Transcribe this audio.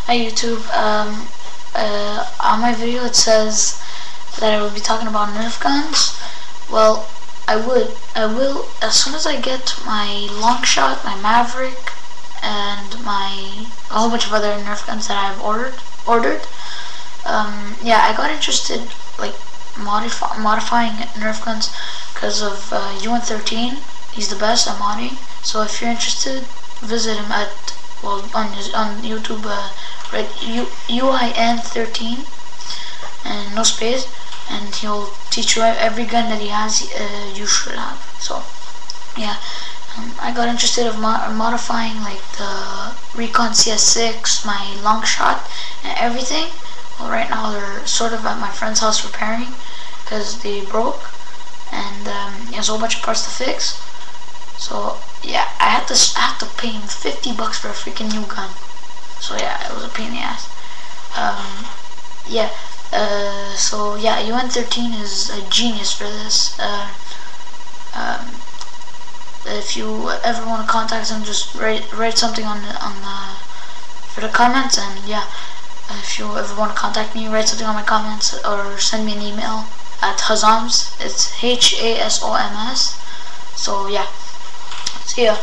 Hi YouTube. On my video it says that I will be talking about Nerf guns. Well, I will as soon as I get my Longshot, my Maverick, and a whole bunch of other Nerf guns that I've ordered. Yeah, I got interested like modifying Nerf guns because of UN13. He's the best at modding. So if you're interested, visit him at on YouTube. Write UIN13 and no space, and he'll teach you every gun that he has. You should have. So yeah, I got interested of modifying like the Recon CS6, my Longshot, and everything. Well, right now they're sort of at my friend's house repairing because they broke, and there's a whole bunch of parts to fix. So yeah, I had to pay him $50 for a freaking new gun. So yeah, it was a pain in the ass. So yeah, UN13 is a genius for this. If you ever want to contact him, just write something for the comments, and yeah, if you ever want to contact me, write something on my comments or send me an email at Hasoms. It's HASOMS. So yeah, see ya.